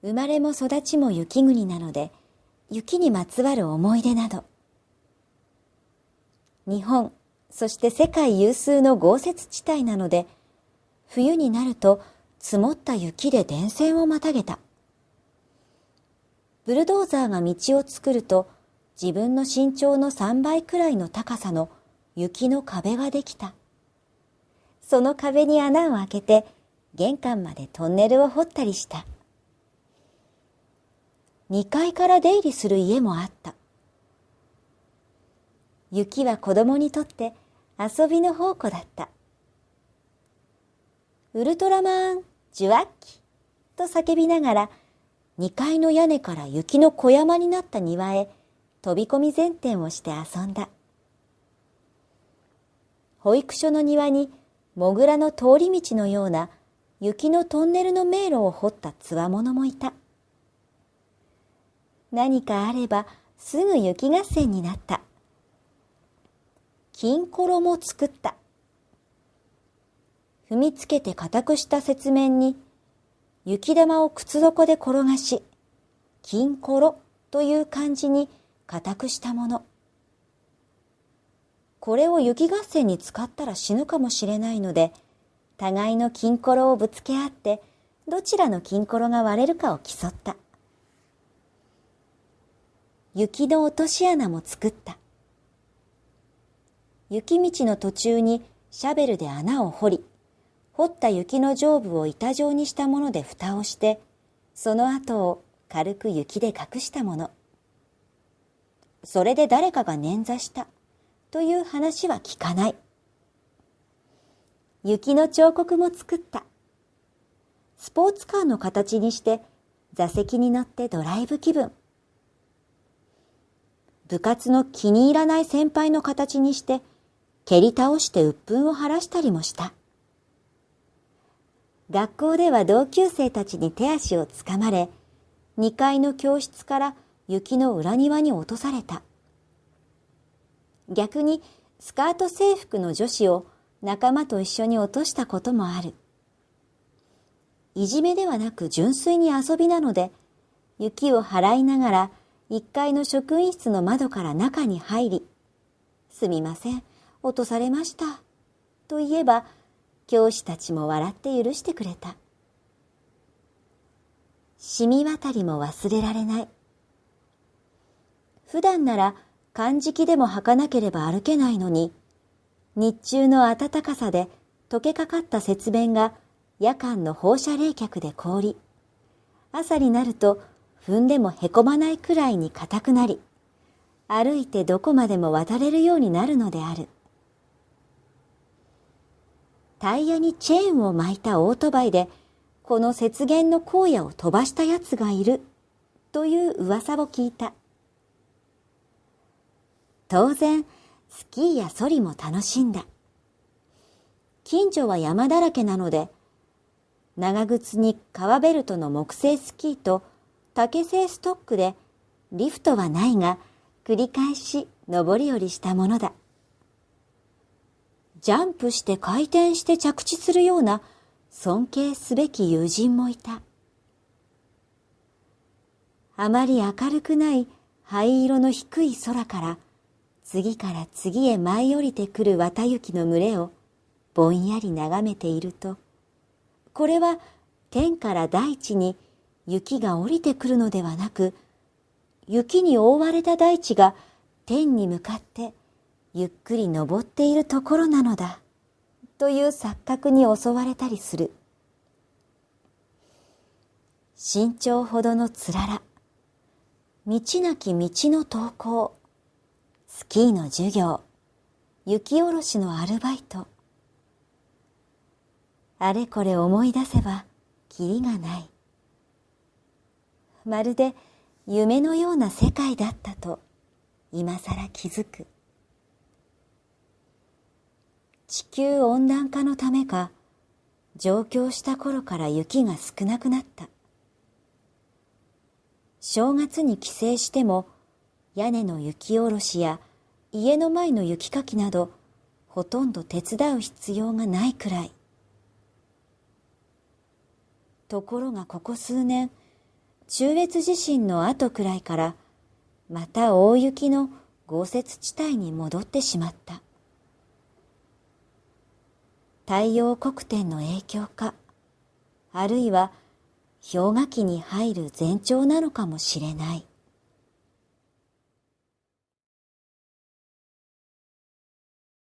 生まれも育ちも雪国なので、雪にまつわる思い出など、日本、そして世界有数の豪雪地帯なので、冬になると積もった雪で電線をまたげた。ブルドーザーが道を作ると、自分の身長の3倍くらいの高さの雪の壁ができた。その壁に穴を開けて、玄関までトンネルを掘ったりした。2階から出入りする家もあった。雪は子供にとって遊びの宝庫だった。ウルトラマン、受話器と叫びながら、2階の屋根から雪の小山になった庭へ飛び込み前転をして遊んだ。保育所の庭にモグラの通り道のような雪のトンネルの迷路を掘ったつわものもいた。何かあればすぐ雪合戦になった。金コロも作った。踏みつけて固くした雪面に雪玉を靴底で転がし、金コロという漢字に固くしたもの。これを雪合戦に使ったら死ぬかもしれないので、互いの金コロをぶつけ合って、どちらの金コロが割れるかを競った。雪の落とし穴も作った。雪道の途中にシャベルで穴を掘り、掘った雪の上部を板状にしたもので蓋をして、その後を軽く雪で隠したもの。それで誰かが捻挫したという話は聞かない。雪の彫刻も作った。スポーツカーの形にして座席に乗ってドライブ気分。部活の気に入らない先輩の形にして蹴り倒して鬱憤を晴らしたりもした。学校では同級生たちに手足をつかまれ、2階の教室から雪の裏庭に落とされた。逆にスカート制服の女子を仲間と一緒に落としたこともある。いじめではなく純粋に遊びなので、雪を払いながら1階の職員室の窓から中に入り、すみません、落とされました、と言えば、教師たちも笑って許してくれた。染み渡りも忘れられない。普段なら漢字機でも履かなければ歩けないのに、日中の暖かさで溶けかかった雪面が夜間の放射冷却で凍り、朝になると踏んでもへこまないくらいに硬くなり、歩いてどこまでも渡れるようになるのである。タイヤにチェーンを巻いたオートバイで、この雪原の荒野を飛ばしたやつがいる、という噂を聞いた。当然、スキーやソリも楽しんだ。近所は山だらけなので、長靴に革ベルトの木製スキーと竹製ストックで、リフトはないが、繰り返し上り下りしたものだ。ジャンプして回転して着地するような尊敬すべき友人もいた。あまり明るくない灰色の低い空から次から次へ舞い降りてくる綿雪の群れをぼんやり眺めていると、これは天から大地に雪が降りてくるのではなく、雪に覆われた大地が天に向かってゆっくり登っているところなのだ、という錯覚に襲われたりする。身長ほどのつらら、道なき道の登校、スキーの授業、雪下ろしのアルバイト。あれこれ思い出せばきりがない。まるで夢のような世界だったと今さら気づく。地球温暖化のためか、上京した頃から雪が少なくなった。正月に帰省しても、屋根の雪下ろしや家の前の雪かきなど、ほとんど手伝う必要がないくらい。ところがここ数年、中越地震の後くらいからまた大雪の豪雪地帯に戻ってしまった。太陽黒点の影響か、あるいは氷河期に入る前兆なのかもしれない。